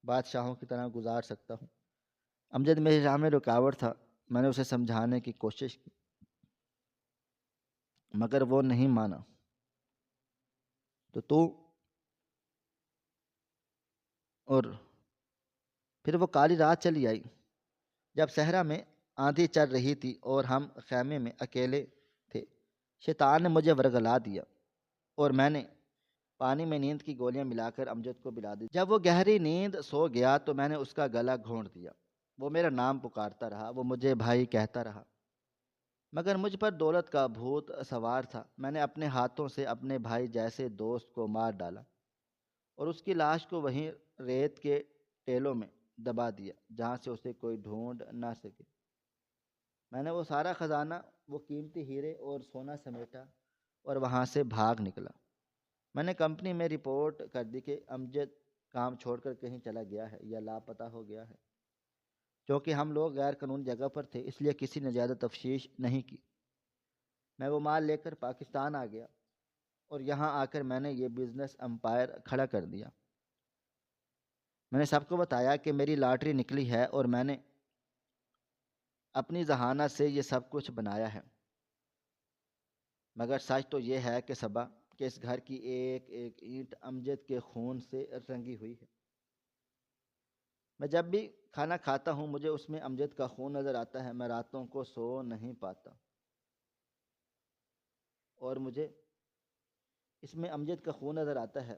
بادشاہوں کی طرح گزار سکتا ہوں۔ امجد میری راہ میں رکاوٹ تھا۔ میں نے اسے سمجھانے کی کوشش کی مگر وہ نہیں مانا۔ تو اور پھر وہ کالی رات چلی آئی جب صحرا میں آندھی چل رہی تھی اور ہم خیمے میں اکیلے تھے۔ شیطان نے مجھے ورغلا دیا اور میں نے پانی میں نیند کی گولیاں ملا کر امجد کو پلا دی۔ جب وہ گہری نیند سو گیا تو میں نے اس کا گلا گھونٹ دیا۔ وہ میرا نام پکارتا رہا، وہ مجھے بھائی کہتا رہا، مگر مجھ پر دولت کا بھوت سوار تھا۔ میں نے اپنے ہاتھوں سے اپنے بھائی جیسے دوست کو مار ڈالا اور اس کی لاش کو وہیں ریت کے ٹیلوں میں دبا دیا جہاں سے اسے کوئی ڈھونڈ نہ سکے۔ میں نے وہ سارا خزانہ، وہ قیمتی ہیرے اور سونا سمیٹا اور وہاں سے بھاگ نکلا۔ میں نے کمپنی میں رپورٹ کر دی کہ امجد کام چھوڑ کر کہیں چلا گیا ہے یا لاپتہ ہو گیا ہے۔ چونکہ ہم لوگ غیر قانونی جگہ پر تھے اس لیے کسی نے زیادہ تفتیش نہیں کی۔ میں وہ مال لے کر پاکستان آ گیا اور یہاں آ کر میں نے یہ بزنس امپائر کھڑا کر دیا۔ میں نے سب کو بتایا کہ میری لاٹری نکلی ہے اور میں نے اپنی ذہانت سے یہ سب کچھ بنایا ہے۔ مگر سچ تو یہ ہے کہ صبا، کہ اس گھر کی ایک ایک اینٹ امجد کے خون سے رنگی ہوئی ہے۔ میں جب بھی کھانا کھاتا ہوں مجھے اس میں امجد کا خون نظر آتا ہے۔ میں راتوں کو سو نہیں پاتا اور مجھے اس میں امجد کا خون نظر آتا ہے۔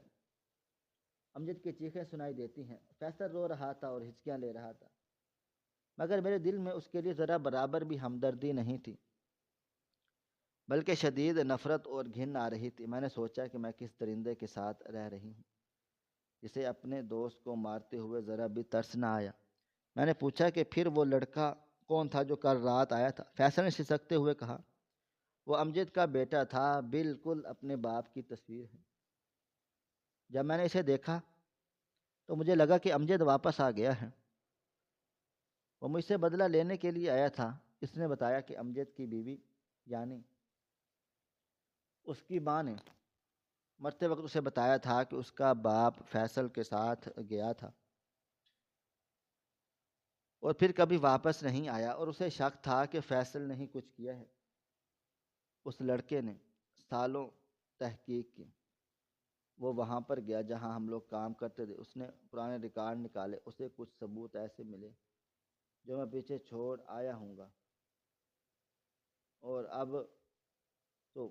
امجد کی چیخیں سنائی دیتی ہیں۔ فیصل رو رہا تھا اور ہچکیاں لے رہا تھا۔ مگر میرے دل میں اس کے لیے ذرا برابر بھی ہمدردی نہیں تھی، بلکہ شدید نفرت اور گھن آ رہی تھی۔ میں نے سوچا کہ میں کس درندے کے ساتھ رہ رہی ہوں جسے اپنے دوست کو مارتے ہوئے ذرا بھی ترس نہ آیا۔ میں نے پوچھا کہ پھر وہ لڑکا کون تھا جو کل رات آیا تھا؟ فیصل نے سسکتے ہوئے کہا، وہ امجد کا بیٹا تھا، بالکل اپنے باپ کی تصویر ہے۔ جب میں نے اسے دیکھا تو مجھے لگا کہ امجد واپس آ گیا ہے۔ وہ مجھ سے بدلہ لینے کے لیے آیا تھا۔ اس نے بتایا کہ امجد کی بیوی یعنی اس کی ماں نے مرتے وقت اسے بتایا تھا کہ اس کا باپ فیصل کے ساتھ گیا تھا اور پھر کبھی واپس نہیں آیا، اور اسے شک تھا کہ فیصل نے ہی کچھ کیا ہے۔ اس لڑکے نے سالوں تحقیق کی۔ وہ وہاں پر گیا جہاں ہم لوگ کام کرتے تھے۔ اس نے پرانے ریکارڈ نکالے، اسے کچھ ثبوت ایسے ملے جو میں پیچھے چھوڑ آیا ہوں گا، اور اب تو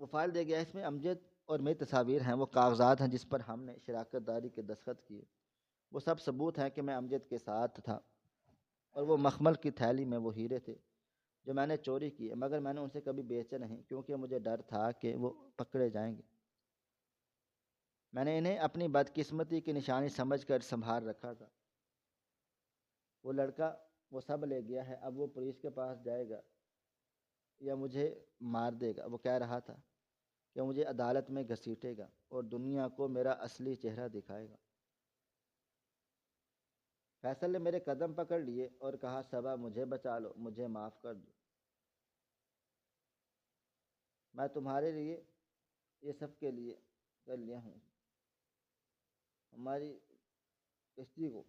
وہ فائل دے گیا۔ اس میں امجد اور میری تصاویر ہیں، وہ کاغذات ہیں جس پر ہم نے شراکت داری کے دستخط کیے۔ وہ سب ثبوت ہیں کہ میں امجد کے ساتھ تھا، اور وہ مخمل کی تھیلی میں وہ ہیرے تھے جو میں نے چوری کیے، مگر میں نے ان سے کبھی بیچے نہیں کیونکہ مجھے ڈر تھا کہ وہ پکڑے جائیں گے۔ میں نے انہیں اپنی بدقسمتی کی نشانی سمجھ کر سنبھال رکھا تھا۔ وہ لڑکا وہ سب لے گیا ہے، اب وہ پولیس کے پاس جائے گا یا مجھے مار دے گا۔ وہ کہہ رہا تھا کہ مجھے عدالت میں گھسیٹے گا اور دنیا کو میرا اصلی چہرہ دکھائے گا۔ فیصل نے میرے قدم پکڑ لیے اور کہا، صبا مجھے بچا لو، مجھے معاف کر دو، میں تمہارے لیے یہ سب کے لیے کر لیا ہوں، ہماری کشتی کو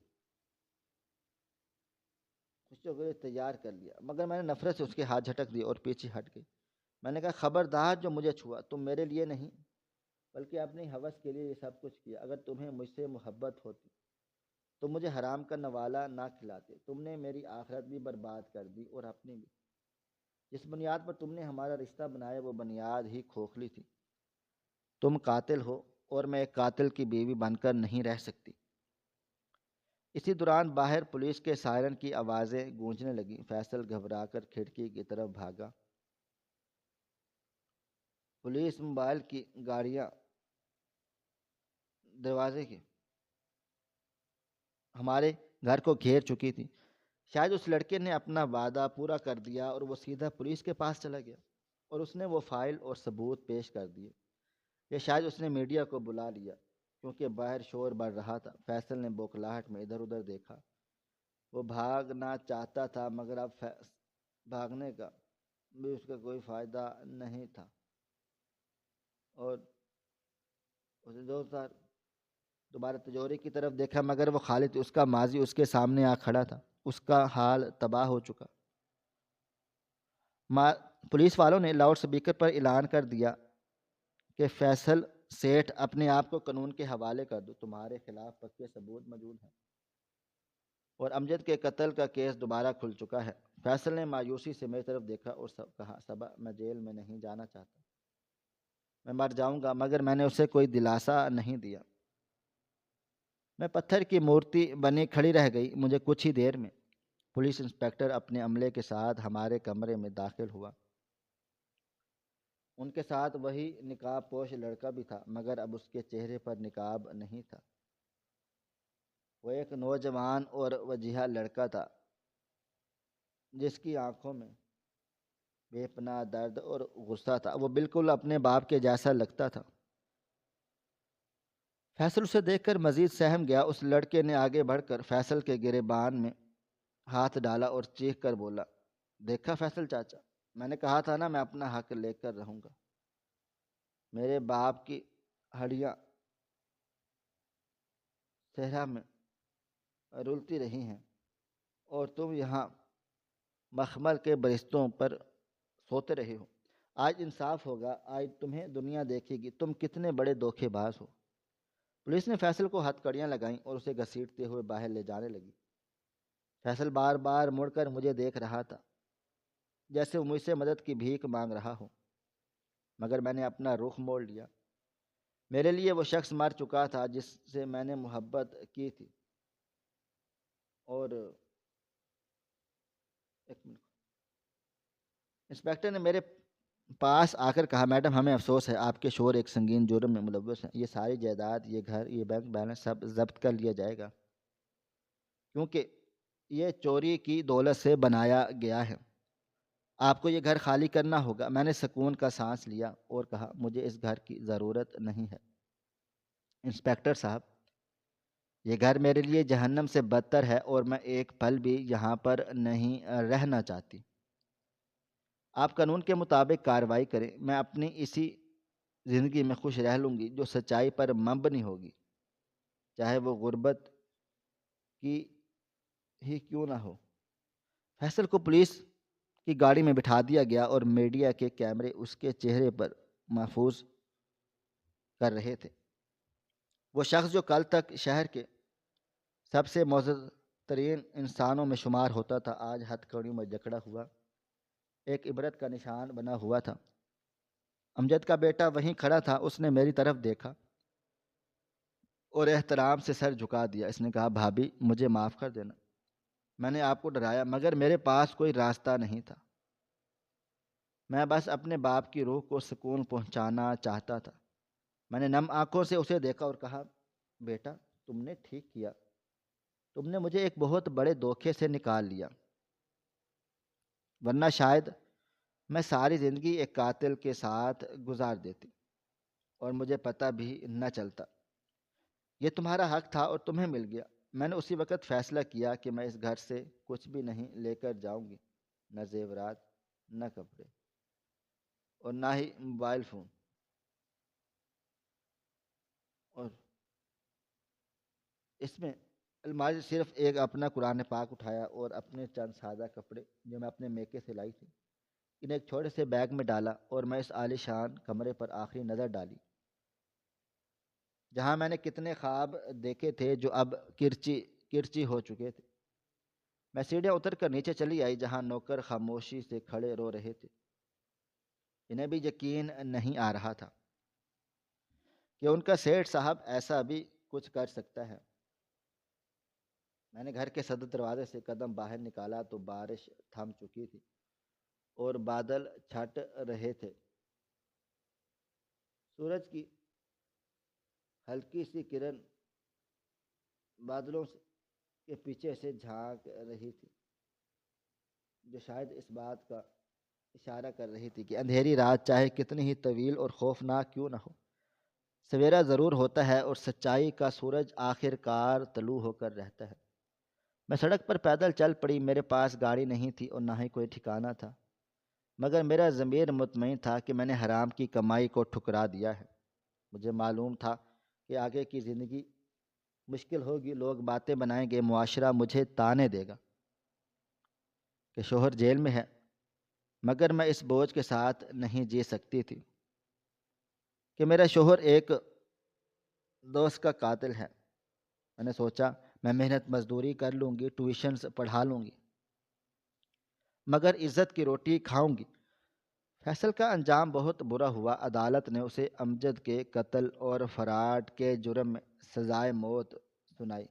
خوشیوں کے لیے تیار کر لیا۔ مگر میں نے نفرت سے اس کے ہاتھ جھٹک دیے اور پیچھے ہٹ گئی۔ میں نے کہا، خبردار جو مجھے چھوا، تم میرے لیے نہیں بلکہ اپنی ہوس کے لیے یہ سب کچھ کیا۔ اگر تمہیں مجھ سے محبت ہوتی تو مجھے حرام کا نوالا نہ کھلاتے۔ تم نے میری آخرت بھی برباد کر دی اور اپنی بھی۔ جس بنیاد پر تم نے ہمارا رشتہ بنایا وہ بنیاد ہی کھوکھلی تھی۔ تم قاتل ہو اور میں ایک قاتل کی بیوی بن کر نہیں رہ سکتی۔ اسی دوران باہر پولیس کے سائرن کی آوازیں گونجنے لگیں۔ فیصل گھبرا کر کھڑکی کی طرف بھاگا۔ پولیس موبائل کی گاڑیاں دروازے کے ہمارے گھر کو گھیر چکی تھی۔ شاید اس لڑکے نے اپنا وعدہ پورا کر دیا اور وہ سیدھا پولیس کے پاس چلا گیا اور اس نے وہ فائل اور ثبوت پیش کر دیے، یا شاید اس نے میڈیا کو بلا لیا کیونکہ باہر شور بڑھ رہا تھا۔ فیصل نے بوکھلاہٹ میں ادھر ادھر دیکھا۔ وہ بھاگنا چاہتا تھا مگر اب بھاگنے کا بھی اس کا کوئی فائدہ نہیں تھا، اور اسے دوبارہ تجوری کی طرف دیکھا مگر وہ خالی تھی۔ اس کا ماضی اس کے سامنے آ کھڑا تھا، اس کا حال تباہ ہو چکا۔ پولیس والوں نے لاؤڈ سپیکر پر اعلان کر دیا کہ فیصل سیٹھ اپنے آپ کو قانون کے حوالے کر دو، تمہارے خلاف پکے ثبوت موجود ہیں اور امجد کے قتل کا کیس دوبارہ کھل چکا ہے۔ فیصل نے مایوسی سے میری طرف دیکھا اور کہا، صبا میں جیل میں نہیں جانا چاہتا، میں مر جاؤں گا۔ مگر میں نے اسے کوئی دلاسا نہیں دیا۔ میں پتھر کی مورتی بنی کھڑی رہ گئی۔ مجھے کچھ ہی دیر میں پولیس انسپکٹر اپنے عملے کے ساتھ ہمارے کمرے میں داخل ہوا۔ ان کے ساتھ وہی نقاب پوش لڑکا بھی تھا مگر اب اس کے چہرے پر نقاب نہیں تھا۔ وہ ایک نوجوان اور وجیحہ لڑکا تھا جس کی آنکھوں میں بے پناہ درد اور غصہ تھا۔ وہ بالکل اپنے باپ کے جیسا لگتا تھا۔ فیصل اسے دیکھ کر مزید سہم گیا۔ اس لڑکے نے آگے بڑھ کر فیصل کے گریبان میں ہاتھ ڈالا اور چیخ کر بولا، دیکھا فیصل چاچا، میں نے کہا تھا نا میں اپنا حق لے کر رہوں گا۔ میرے باپ کی ہڈیاں صحرا میں رولتی رہی ہیں اور تم یہاں مخمل کے برستوں پر سوتے رہے ہو۔ آج انصاف ہوگا، آج تمہیں دنیا دیکھے گی تم کتنے بڑے دھوکے باز ہو۔ پولیس نے فیصل کو ہتھ کڑیاں لگائیں اور اسے گھسیٹتے ہوئے باہر لے جانے لگی۔ فیصل بار بار مڑ کر مجھے دیکھ رہا تھا جیسے وہ مجھ سے مدد کی بھیک مانگ رہا ہو، مگر میں نے اپنا رخ موڑ لیا۔ میرے لیے وہ شخص مر چکا تھا جس سے میں نے محبت کی تھی۔ اور ایک منٹ، انسپیکٹر نے میرے پاس آ کر کہا، میڈم ہمیں افسوس ہے، آپ کے شوہر ایک سنگین جرم میں ملوث ہیں۔ یہ ساری جائیداد، یہ گھر، یہ بینک بیلنس سب ضبط کر لیا جائے گا، کیونکہ یہ چوری کی دولت سے بنایا گیا ہے۔ آپ کو یہ گھر خالی کرنا ہوگا۔ میں نے سکون کا سانس لیا اور کہا، مجھے اس گھر کی ضرورت نہیں ہے انسپیکٹر صاحب، یہ گھر میرے لیے جہنم سے بدتر ہے اور میں ایک پل بھی یہاں پر نہیں رہنا چاہتی۔ آپ قانون کے مطابق کارروائی کریں، میں اپنی اسی زندگی میں خوش رہ لوں گی جو سچائی پر مبنی ہوگی، چاہے وہ غربت کی ہی کیوں نہ ہو۔ فیصل کو پولیس کی گاڑی میں بٹھا دیا گیا اور میڈیا کے کیمرے اس کے چہرے پر محفوظ کر رہے تھے۔ وہ شخص جو کل تک شہر کے سب سے معزز ترین انسانوں میں شمار ہوتا تھا، آج ہتھ کڑیوں میں جکڑا ہوا ایک عبرت کا نشان بنا ہوا تھا۔ امجد کا بیٹا وہیں کھڑا تھا، اس نے میری طرف دیکھا اور احترام سے سر جھکا دیا۔ اس نے کہا، بھابھی مجھے معاف کر دینا، میں نے آپ کو ڈرایا، مگر میرے پاس کوئی راستہ نہیں تھا، میں بس اپنے باپ کی روح کو سکون پہنچانا چاہتا تھا۔ میں نے نم آنکھوں سے اسے دیکھا اور کہا، بیٹا تم نے ٹھیک کیا، تم نے مجھے ایک بہت بڑے دھوکے سے نکال لیا، ورنہ شاید میں ساری زندگی ایک قاتل کے ساتھ گزار دیتی اور مجھے پتہ بھی نہ چلتا۔ یہ تمہارا حق تھا اور تمہیں مل گیا۔ میں نے اسی وقت فیصلہ کیا کہ میں اس گھر سے کچھ بھی نہیں لے کر جاؤں گی، نہ زیورات، نہ کپڑے، اور نہ ہی موبائل فون۔ اور اس میں الماری سے صرف ایک اپنا قرآن پاک اٹھایا اور اپنے چند سادہ کپڑے جو میں اپنے میکے سے لائی تھی انہیں ایک چھوٹے سے بیگ میں ڈالا اور میں اس عالی شان کمرے پر آخری نظر ڈالی، جہاں میں نے کتنے خواب دیکھے تھے جو اب کرچی کرچی ہو چکے تھے۔ میں سیڑھیاں اتر کر نیچے چلی آئی، جہاں نوکر خاموشی سے کھڑے رو رہے تھے۔ انہیں بھی یقین نہیں آ رہا تھا کہ ان کا سیٹھ صاحب ایسا بھی کچھ کر سکتا ہے۔ میں نے گھر کے صدر دروازے سے قدم باہر نکالا تو بارش تھم چکی تھی اور بادل چھٹ رہے تھے۔ سورج کی ہلکی سی کرن بادلوں کے پیچھے سے جھانک رہی تھی، جو شاید اس بات کا اشارہ کر رہی تھی کہ اندھیری رات چاہے کتنی ہی طویل اور خوفناک کیوں نہ ہو، سویرا ضرور ہوتا ہے اور سچائی کا سورج آخر کار طلوع ہو کر رہتا ہے۔ میں سڑک پر پیدل چل پڑی، میرے پاس گاڑی نہیں تھی اور نہ ہی کوئی ٹھکانہ تھا، مگر میرا ضمیر مطمئن تھا کہ میں نے حرام کی کمائی کو ٹھکرا دیا ہے۔ مجھے معلوم تھا کہ آگے کی زندگی مشکل ہوگی، لوگ باتیں بنائیں گے، معاشرہ مجھے طعنے دے گا کہ شوہر جیل میں ہے، مگر میں اس بوجھ کے ساتھ نہیں جی سکتی تھی کہ میرا شوہر ایک دوست کا قاتل ہے۔ میں نے سوچا، میں محنت مزدوری کر لوں گی، ٹیوشنز پڑھا لوں گی، مگر عزت کی روٹی کھاؤں گی۔ فیصل کا انجام بہت برا ہوا۔ عدالت نے اسے امجد کے قتل اور فراڈ کے جرم میں سزائے موت سنائی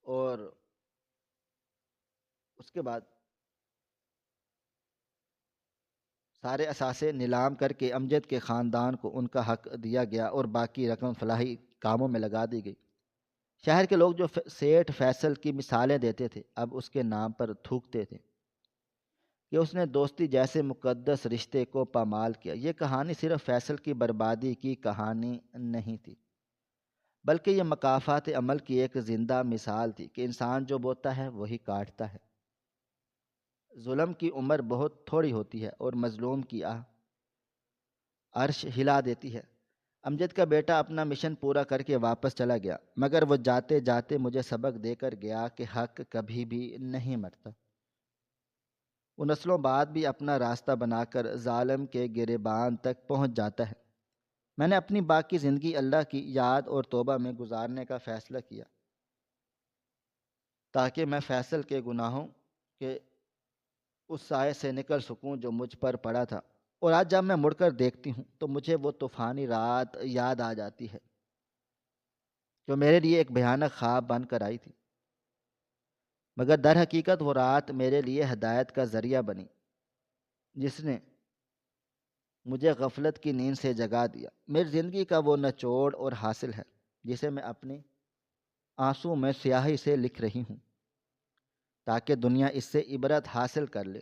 اور اس کے بعد سارے اثاثے نیلام کر کے امجد کے خاندان کو ان کا حق دیا گیا اور باقی رقم فلاحی کاموں میں لگا دی گئی۔ شہر کے لوگ جو سیٹھ فیصل کی مثالیں دیتے تھے، اب اس کے نام پر تھوکتے تھے کہ اس نے دوستی جیسے مقدس رشتے کو پامال کیا۔ یہ کہانی صرف فیصل کی بربادی کی کہانی نہیں تھی، بلکہ یہ مکافات عمل کی ایک زندہ مثال تھی کہ انسان جو بوتا ہے وہی کاٹتا ہے۔ ظلم کی عمر بہت تھوڑی ہوتی ہے اور مظلوم کی آہ عرش ہلا دیتی ہے۔ امجد کا بیٹا اپنا مشن پورا کر کے واپس چلا گیا، مگر وہ جاتے جاتے مجھے سبق دے کر گیا کہ حق کبھی بھی نہیں مرتا، وہ نسلوں بعد بھی اپنا راستہ بنا کر ظالم کے گریبان تک پہنچ جاتا ہے۔ میں نے اپنی باقی زندگی اللہ کی یاد اور توبہ میں گزارنے کا فیصلہ کیا، تاکہ میں فیصل کے گناہوں کے اس سائے سے نکل سکوں جو مجھ پر پڑا تھا۔ اور آج جب میں مڑ کر دیکھتی ہوں تو مجھے وہ طوفانی رات یاد آ جاتی ہے جو میرے لیے ایک بھیانک خواب بن کر آئی تھی، مگر در حقیقت وہ رات میرے لیے ہدایت کا ذریعہ بنی، جس نے مجھے غفلت کی نیند سے جگا دیا۔ میری زندگی کا وہ نچوڑ اور حاصل ہے جسے میں اپنے آنسوں میں سیاہی سے لکھ رہی ہوں تاکہ دنیا اس سے عبرت حاصل کر لے۔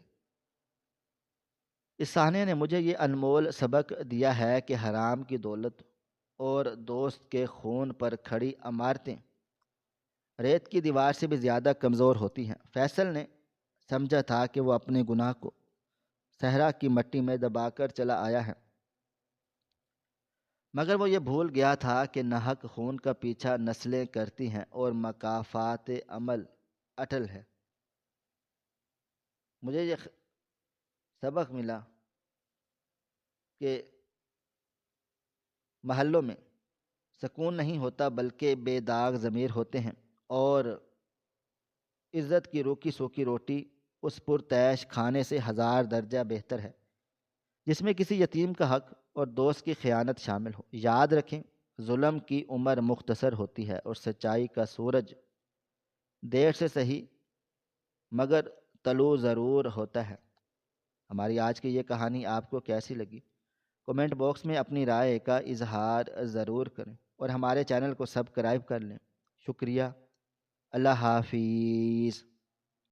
اس سانحے نے مجھے یہ انمول سبق دیا ہے کہ حرام کی دولت اور دوست کے خون پر کھڑی عمارتیں ریت کی دیوار سے بھی زیادہ کمزور ہوتی ہیں۔ فیصل نے سمجھا تھا کہ وہ اپنے گناہ کو صحرا کی مٹی میں دبا کر چلا آیا ہے، مگر وہ یہ بھول گیا تھا کہ ناحق خون کا پیچھا نسلیں کرتی ہیں اور مکافات عمل اٹل ہے۔ مجھے یہ سبق ملا کہ محلوں میں سکون نہیں ہوتا بلکہ بے داغ ضمیر ہوتے ہیں، اور عزت کی روکی سوکی روٹی اس پرتعیش کھانے سے ہزار درجہ بہتر ہے جس میں کسی یتیم کا حق اور دوست کی خیانت شامل ہو۔ یاد رکھیں، ظلم کی عمر مختصر ہوتی ہے اور سچائی کا سورج دیر سے صحیح مگر طلوع ضرور ہوتا ہے۔ ہماری آج کی یہ کہانی آپ کو کیسی لگی؟ کومنٹ باکس میں اپنی رائے کا اظہار ضرور کریں اور ہمارے چینل کو سبسکرائب کر لیں۔ شکریہ۔ اللہ حافظ۔